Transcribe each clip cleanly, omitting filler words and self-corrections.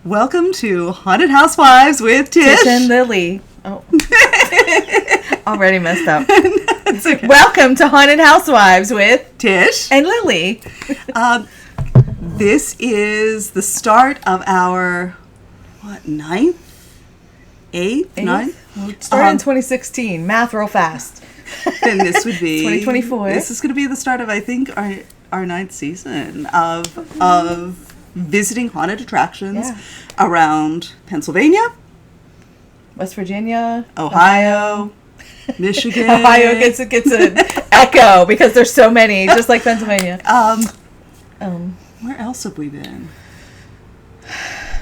Welcome to Haunted Housewives with Tish. Tish and Lily. Oh. Already messed up. That's okay. Welcome to Haunted Housewives with Tish. and Lily. This is the start of our, ninth? Eighth? Ninth? We started in 2016. Math real fast. Then this would be 2024. This is going to be the start of, I think, our ninth season of visiting haunted attractions around Pennsylvania, West Virginia, Ohio, Michigan. Ohio gets an echo because there's so many, just like Pennsylvania. Where else have we been?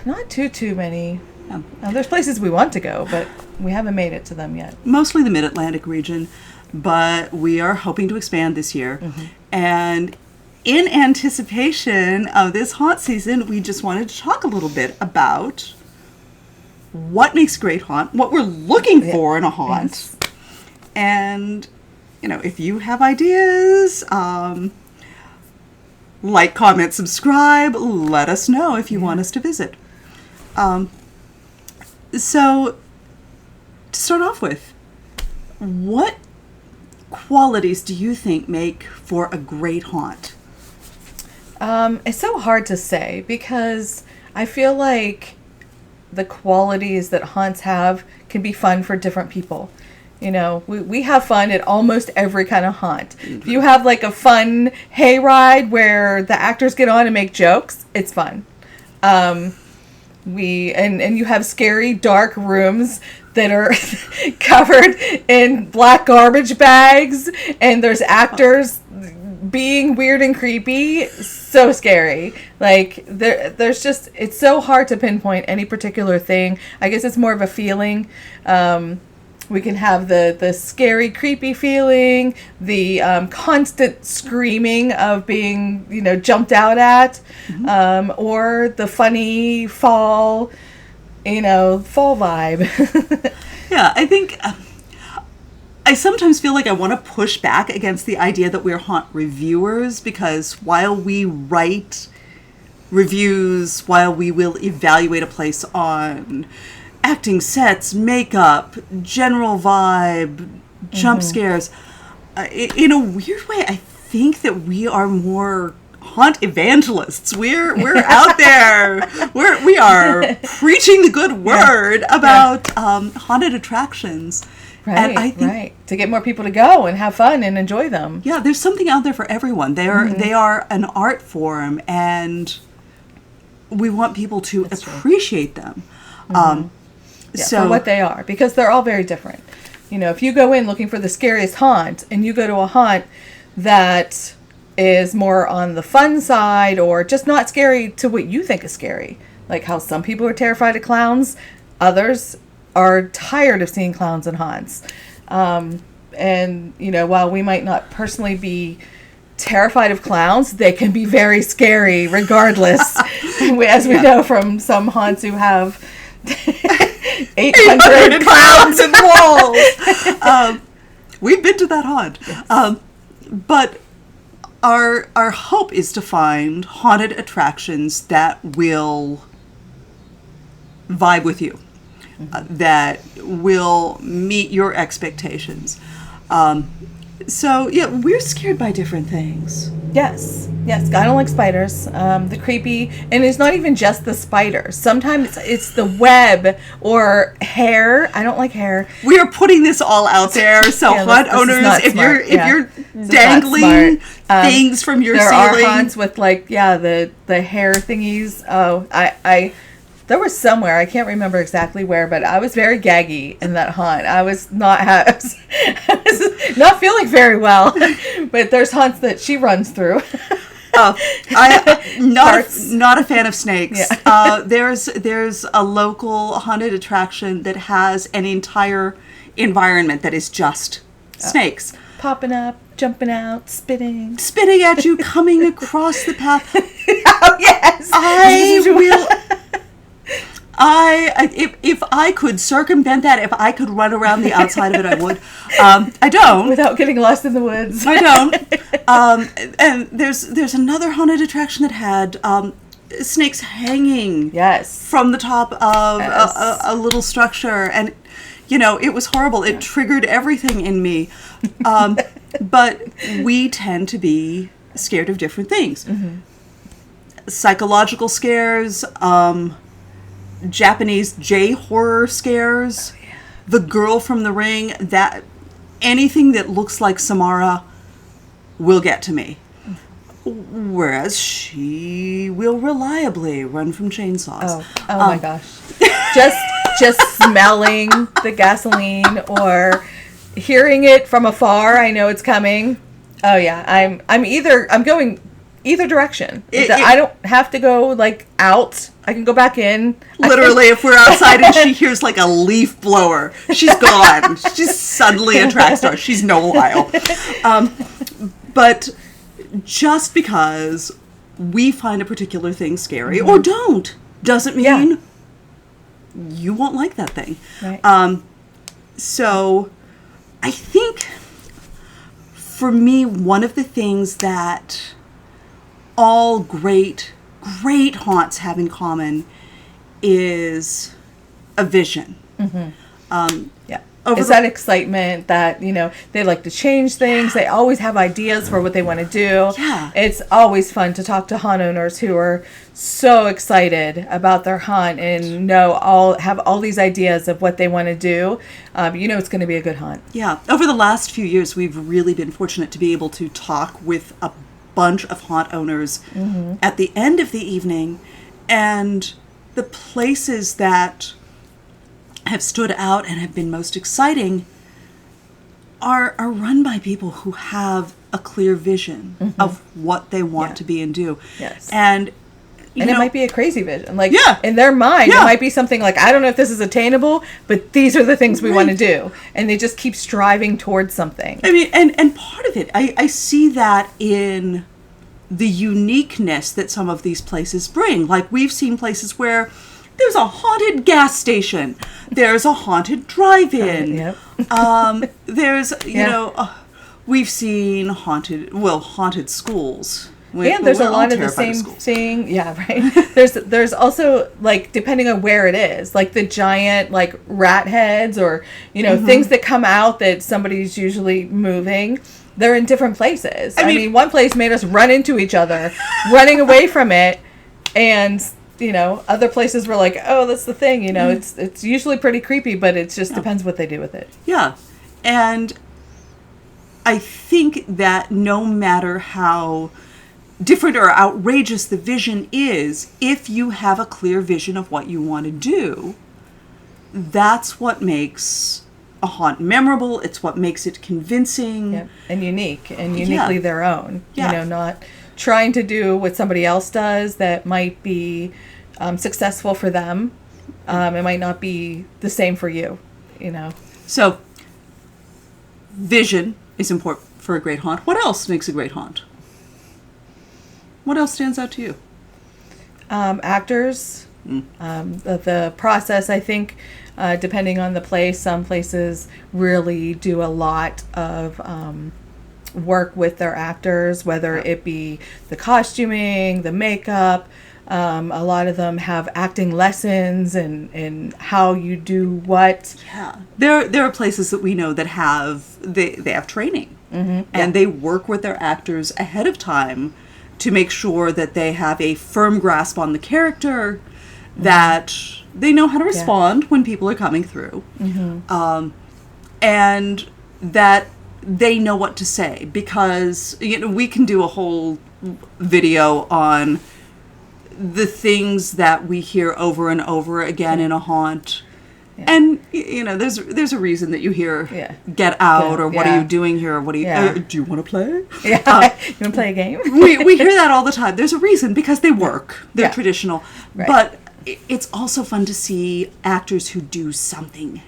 Not too many. No. There's places we want to go, but we haven't made it to them yet. Mostly the Mid-Atlantic region, but we are hoping to expand this year. Mm-hmm. And in anticipation of this haunt season, we just wanted to talk a little bit about what makes a great haunt, what we're looking for in a haunt. Yes. And, if you have ideas, like, comment, subscribe, let us know if you want us to visit. So, to start off with, what qualities do you think make for a great haunt? It's so hard to say because I feel like the qualities that haunts have can be fun for different people. We have fun at almost every kind of haunt. Mm-hmm. If you have like a fun hayride where the actors get on and make jokes, it's fun. And you have scary, dark rooms that are covered in black garbage bags, and there's actors being weird and creepy. So scary. Like, there's just, it's so hard to pinpoint any particular thing. I guess it's more of a feeling. We can have the scary, creepy feeling, the constant screaming of being, jumped out at, mm-hmm. Or the funny fall vibe. Yeah, I think I sometimes feel like I want to push back against the idea that we're haunt reviewers, because while we write reviews, while we will evaluate a place on acting, sets, makeup, general vibe, jump mm-hmm. scares, in a weird way, I think that we are more haunt evangelists. We're out there. We are preaching the good word about haunted attractions. Right, and I think, right. To get more people to go and have fun and enjoy them. Yeah, there's something out there for everyone. They are an art form, and we want people to appreciate them. Mm-hmm. For what they are, because they're all very different. If you go in looking for the scariest haunt and you go to a haunt that is more on the fun side or just not scary to what you think is scary, like how some people are terrified of clowns, others are tired of seeing clowns and haunts. And, while we might not personally be terrified of clowns, they can be very scary regardless, as we know from some haunts who have 800 clowns and walls. We've been to that haunt. Yes. But our hope is to find haunted attractions that will vibe with you, mm-hmm. That will meet your expectations. So, we're scared by different things. Yes. I don't like spiders. The creepy, and it's not even just the spiders. Sometimes it's the web or hair. I don't like hair. We are putting this all out there. So haunt owners, if you're dangling things from your ceiling, there are haunts with the hair thingies. Oh, there was somewhere, I can't remember exactly where, but I was very gaggy in that haunt. I was not feeling very well. But there's haunts that she runs through. I'm not a fan of snakes. Yeah. There's a local haunted attraction that has an entire environment that is just snakes. Popping up, jumping out, spitting at you, coming across the path. Oh, yes. If I could circumvent that, if I could run around the outside of it, I would. I don't. Without getting lost in the woods. I don't. And there's another haunted attraction that had snakes hanging Yes. from the top of Yes. a little structure. And, it was horrible. It triggered everything in me. But we tend to be scared of different things. Mm-hmm. Psychological scares, Japanese J-horror scares, The Girl from the Ring, that anything that looks like Samara will get to me. Whereas she will reliably run from chainsaws. Oh my gosh. Just smelling the gasoline or hearing it from afar, I know it's coming. Oh yeah, I'm going either direction. I don't have to go like out. I can go back in. Literally, if we're outside and she hears like a leaf blower, she's gone. She's suddenly a track star. She's no Lyle. But just because we find a particular thing scary or don't, doesn't mean you won't like that thing. Right. So I think for me, one of the things that all great haunts have in common is a vision. Yeah. It's that excitement that, they like to change things. They always have ideas for what they want to do. Yeah. It's always fun to talk to haunt owners who are so excited about their haunt and have all these ideas of what they want to do. It's going to be a good haunt. Yeah. Over the last few years, we've really been fortunate to be able to talk with a bunch of haunt owners at the end of the evening, and the places that have stood out and have been most exciting are run by people who have a clear vision of what they want to be and do. Yes. And it might be a crazy vision. Like, Yeah. in their mind, Yeah. it might be something like, I don't know if this is attainable, but these are the things we want to do. And they just keep striving towards something. I mean, and part of it, I see that in the uniqueness that some of these places bring. Like, we've seen places where there's a haunted gas station, there's a haunted drive-in, Yep. there's, we've seen haunted schools. And there's We're a all lot of the terrified same schools. thing. Yeah, right. There's also, like, depending on where it is, like the giant, like, rat heads or, things that come out that somebody's usually moving. They're in different places. I mean, one place made us run into each other, running away from it. And, other places were like, oh, that's the thing. It's usually pretty creepy, but it just depends what they do with it. Yeah. And I think that no matter how different or outrageous the vision is, if you have a clear vision of what you want to do, that's what makes a haunt memorable. It's what makes it convincing. Yep. And unique and uniquely their own. Yeah. Not trying to do what somebody else does that might be successful for them. It might not be the same for you, So, vision is important for a great haunt. What else makes a great haunt? What else stands out to you? Actors. The process, I think, depending on the place, some places really do a lot of work with their actors, whether it be the costuming, the makeup. A lot of them have acting lessons and how you do what. Yeah, there are places that we know that they have training, and they work with their actors ahead of time to make sure that they have a firm grasp on the character, that they know how to respond when people are coming through, and that they know what to say, because we can do a whole video on the things that we hear over and over again in a haunt. Yeah. And there's a reason that you hear "get out" or "what are you doing here?" Or "What do you want to play?" Yeah, you want to play a game? we hear that all the time. There's a reason, because they work. They're traditional, right. But it's also fun to see actors who do something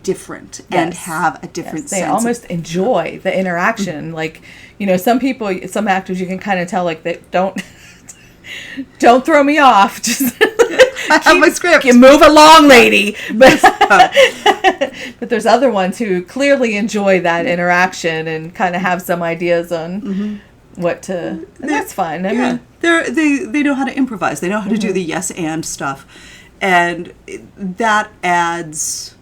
different and have a different sense. They almost enjoy the interaction. Like, some actors you can kind of tell, like, they don't throw me off. Just I have my script. You move along, lady. But there's other ones who clearly enjoy that interaction and kind of have some ideas on what to, and that's fun. I mean, they know how to improvise. They know how to do the yes and stuff, and that adds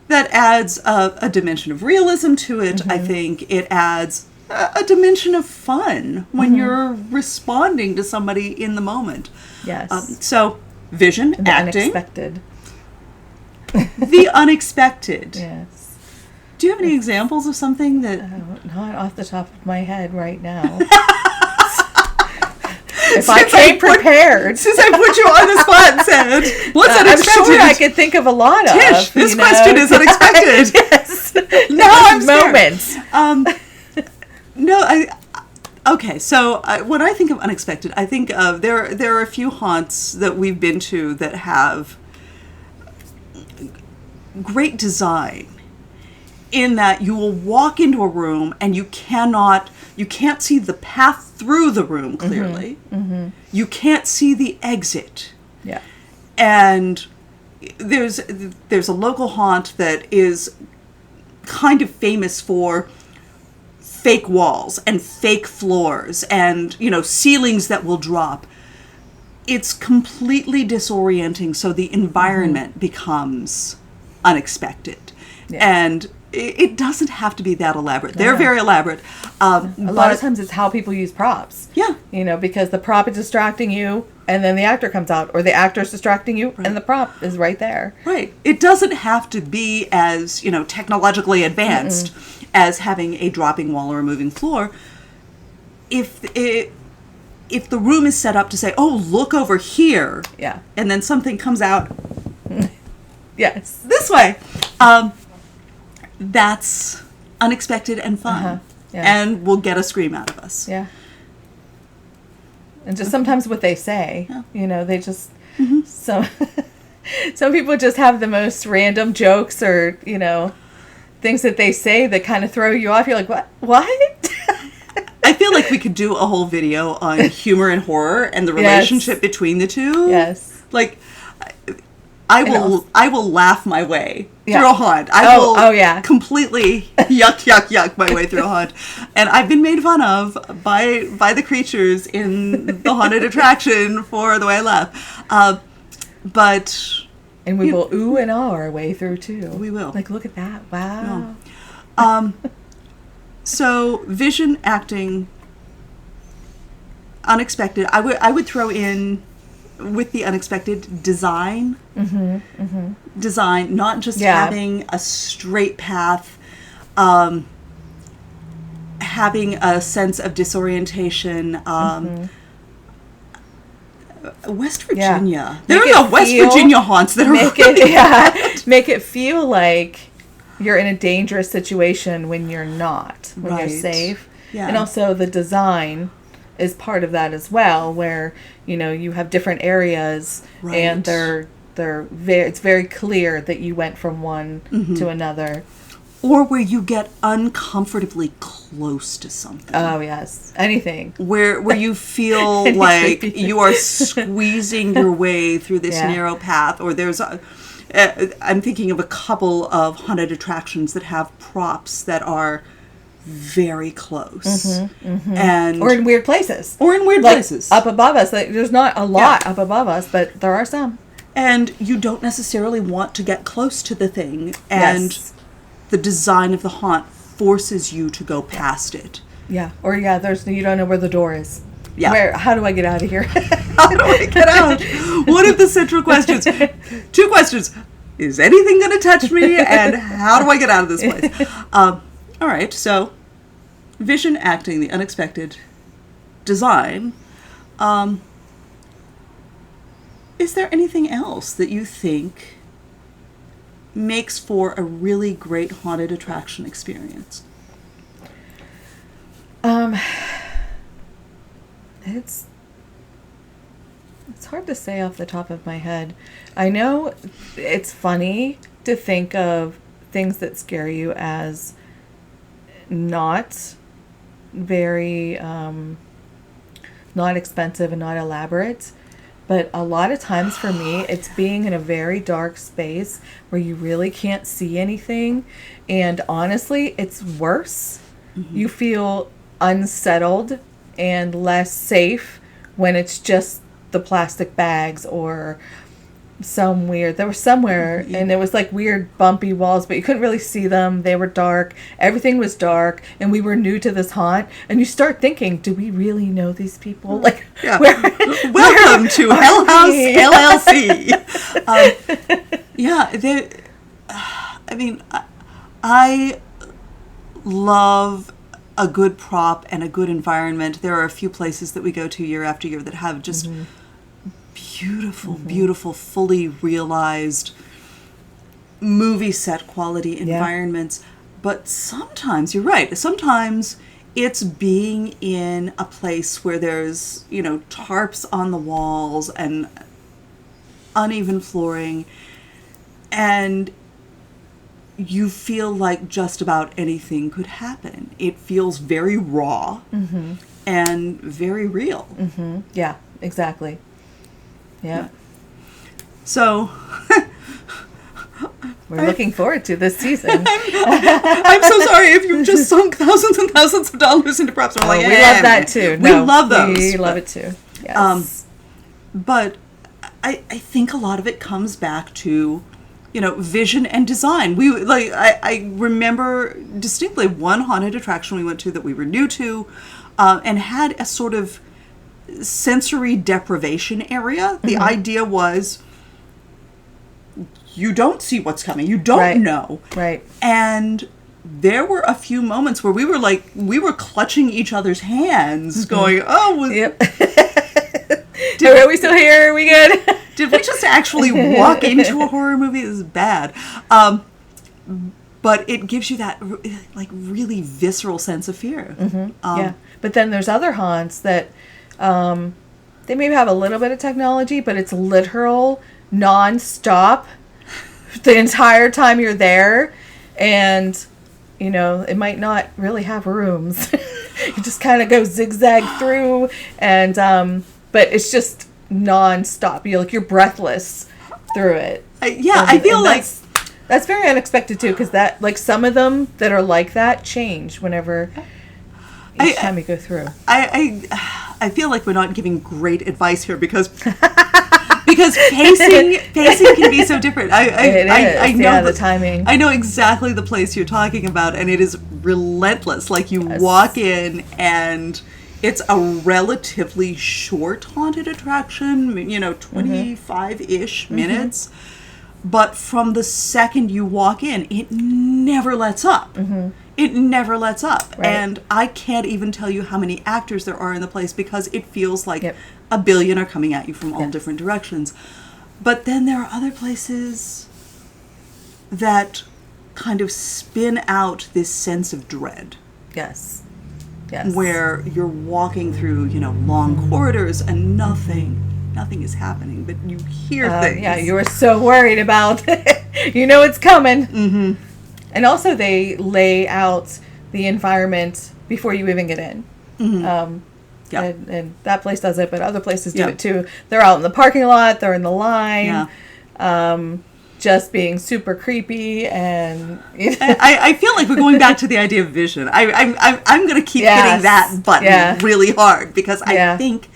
a dimension of realism to it. I think it adds a dimension of fun when you're responding to somebody in the moment. Yes. So vision, the acting, unexpected. the unexpected. Yes. Do you have any examples of something that? Not off the top of my head right now. If I came prepared. Since I put you on the spot and said, what's unexpected? I'm sure I could think of a lot of. Tish, this question is unexpected. Yes. Now I'm moments. No, okay, so when I think of unexpected, I think of there are a few haunts that we've been to that have great design, in that you will walk into a room and you can't see the path through the room clearly. You can't see the exit. Yeah. And there's a local haunt that is kind of famous for fake walls and fake floors and, ceilings that will drop. It's completely disorienting, so the environment becomes unexpected. Yeah. And it doesn't have to be that elaborate. They're very elaborate. A lot of times it's how people use props. Yeah. Because the prop is distracting you and then the actor comes out, or the actor's distracting you and the prop is right there. Right. It doesn't have to be as, technologically advanced as having a dropping wall or a moving floor. If the room is set up to say, "Oh, look over here." Yeah. And then something comes out Yes. this way. That's unexpected and fun. Yeah. And will get a scream out of us. Yeah. And just sometimes what they say, they just, some people just have the most random jokes or, things that they say that kind of throw you off. You're like, what? I feel like we could do a whole video on humor and horror and the relationship between the two. Yes. Like, I will laugh my way through a haunt. I will completely yuck my way through a haunt. And I've been made fun of by the creatures in the haunted attraction for the way I laugh. And we will ooh and ah our way through too. We will. Like, look at that. Wow. So vision, acting, unexpected. I would throw in, with the unexpected, design. Design, not just having a straight path, having a sense of disorientation. West Virginia. There are no West Virginia haunts that are make it feel like you're in a dangerous situation when you're not, when you're safe. Yeah. And also the design is part of that as well, where you have different areas and it's very clear that you went from one to another. Or where you get uncomfortably close to something. Oh yes, anything. Where you feel like you are squeezing your way through this narrow path, or there's I'm thinking of a couple of haunted attractions that have props that are very close. And or in weird places. Places. Up above us. There's not a lot up above us, but there are some. And you don't necessarily want to get close to the thing. And the design of the haunt forces you to go past it. Yeah. Or you don't know where the door is. Yeah. How do I get out of here? How do I get out? One of the central questions. 2 questions. Is anything going to touch me? And how do I get out of this place? All right. So, vision, acting, the unexpected, design. Is there anything else that you think makes for a really great haunted attraction experience? It's hard to say off the top of my head. I know it's funny to think of things that scare you as not very not expensive and not elaborate. But a lot of times for me, it's being in a very dark space where you really can't see anything. And honestly, it's worse. You feel unsettled and less safe when it's just the plastic bags or there was somewhere, and it was like weird bumpy walls, but you couldn't really see them. They were dark. Everything was dark, and we were new to this haunt. And you start thinking, do we really know these people? Like, yeah. Welcome to Hell House LLC. I mean, I love a good prop and a good environment. There are a few places that we go to year after year that have just beautiful, fully realized movie set quality environments. But sometimes, you're right, sometimes it's being in a place where there's, tarps on the walls and uneven flooring, and you feel like just about anything could happen. It feels very raw and very real. Yeah, exactly. Yeah. So we're looking forward to this season. I'm so sorry if you've just sunk thousands and thousands of dollars into props. We love that too. We love those. We love it too. Yes. But I think a lot of it comes back to, vision and design. I remember distinctly one haunted attraction we went to that we were new to, and had a sort of sensory deprivation area. The idea was you don't see what's coming. You don't know. Right. And there were a few moments where we were clutching each other's hands going, yep. Are we still here? Are we good? Did we just actually walk into a horror movie? This is bad. But it gives you that really visceral sense of fear. Yeah. But then there's other haunts that they maybe have a little bit of technology, but it's literal, non-stop, the entire time you're there. And, it might not really have rooms. You just kind of go zigzag through, and but it's just non-stop. You're breathless through it. I feel like that's very unexpected too, because that some of them that are like that change whenever each time you go through. I feel like we're not giving great advice here because pacing can be so different. I know the timing. I know exactly the place you're talking about, and it is relentless. Like you walk in and it's a relatively short haunted attraction, 25-ish minutes. But from the second you walk in, it never lets up. It never lets up. Right. And I can't even tell you how many actors there are in the place because it feels like a billion are coming at you from all different directions. But then there are other places that kind of spin out this sense of dread. Yes. Where you're walking through, long corridors and nothing is happening, but you hear things. Yeah, you were so worried about it's coming. And also they lay out the environment before you even get in. And that place does it, but other places do it too. They're out in the parking lot, they're in the line, just being super creepy, and I feel like we're going back to the idea of vision. I'm going to keep hitting that button really hard because I think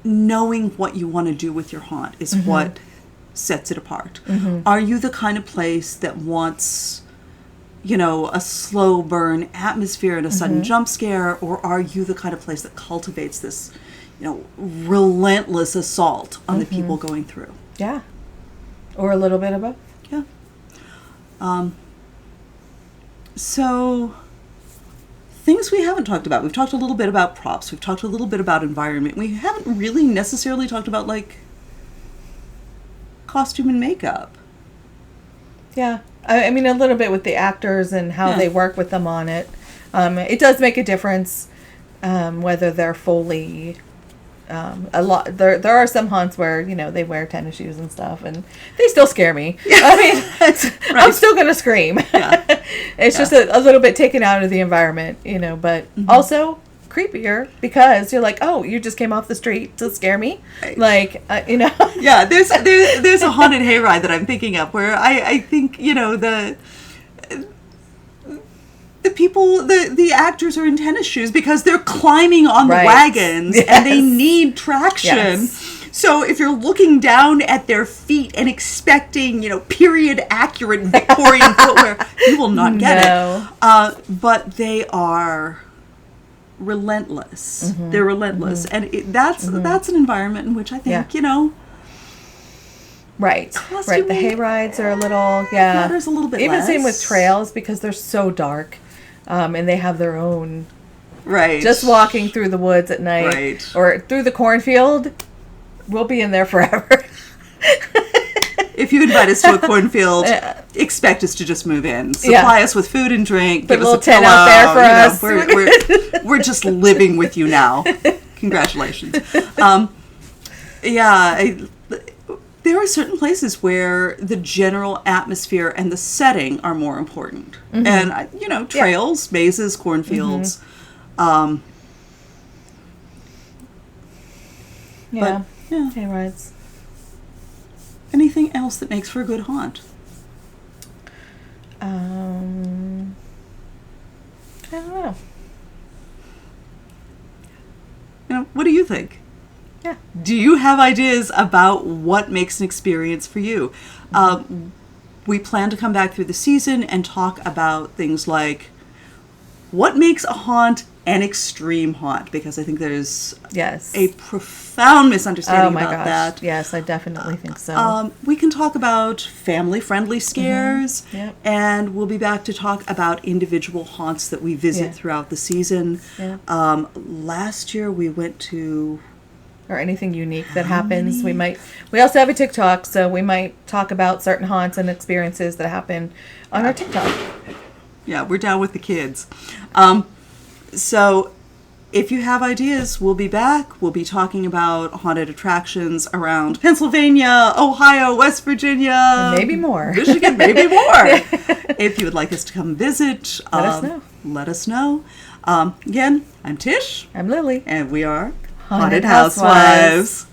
knowing what you want to do with your haunt is what sets it apart. Are you the kind of place that wants, a slow burn atmosphere and a sudden jump scare, or are you the kind of place that cultivates this, relentless assault on the people going through? Yeah. Or a little bit of both. Yeah. So, things we haven't talked about. We've talked a little bit about props. We've talked a little bit about environment. We haven't really necessarily talked about, costume and makeup. Yeah. I mean, a little bit with the actors and how they work with them on it. It does make a difference whether they're fully... a lot. There are some haunts where they wear tennis shoes and stuff, and they still scare me. I mean, I'm still gonna scream. It's just a little bit taken out of the environment, but also creepier because you're like, oh, you just came off the street to scare me, right. Yeah, there's a haunted hayride that I'm thinking of where I think there the people, the actors are in tennis shoes because they're climbing on Right. the wagons Yes. and they need traction. Yes. So if you're looking down at their feet and expecting, period accurate Victorian footwear, you will not get No. it. But they are relentless. They're relentless, and that's an environment in which I think Right. Right. The hay rides are a little, matters a little bit Even same with less. trails because they're so dark, and they have their own. right. Just walking through the woods at night, Right. or through the cornfield, we'll be in there forever. If you invite us to a cornfield, expect us to just move in. Supply us with food and drink. Put Give a us little a tent pillow. out there for us. We're just living with you now. Congratulations. There are certain places where the general atmosphere and the setting are more important. And, trails, mazes, cornfields. Yeah. But, yeah. Hay rides. Anything else that makes for a good haunt? I don't know. What do you think? Yeah. Do you have ideas about what makes an experience for you? We plan to come back through the season and talk about things like what makes a haunt an extreme haunt, because I think there's Yes. a profound misunderstanding Oh my about gosh. that. Yes, I definitely think so. We can talk about family-friendly scares, Yep. and we'll be back to talk about individual haunts that we visit Yeah. throughout the season. Yeah. Last year we went to... Or anything unique that happens. We also have a TikTok, so we might talk about certain haunts and experiences that happen on our TikTok. Yeah, we're down with the kids. So if you have ideas, we'll be back. We'll be talking about haunted attractions around Pennsylvania, Ohio, West Virginia. Maybe more. Michigan, maybe more. If you would like us to come visit, Let us know. Again, I'm Tish, I'm Lily. and we are Haunted Haunted Housewives.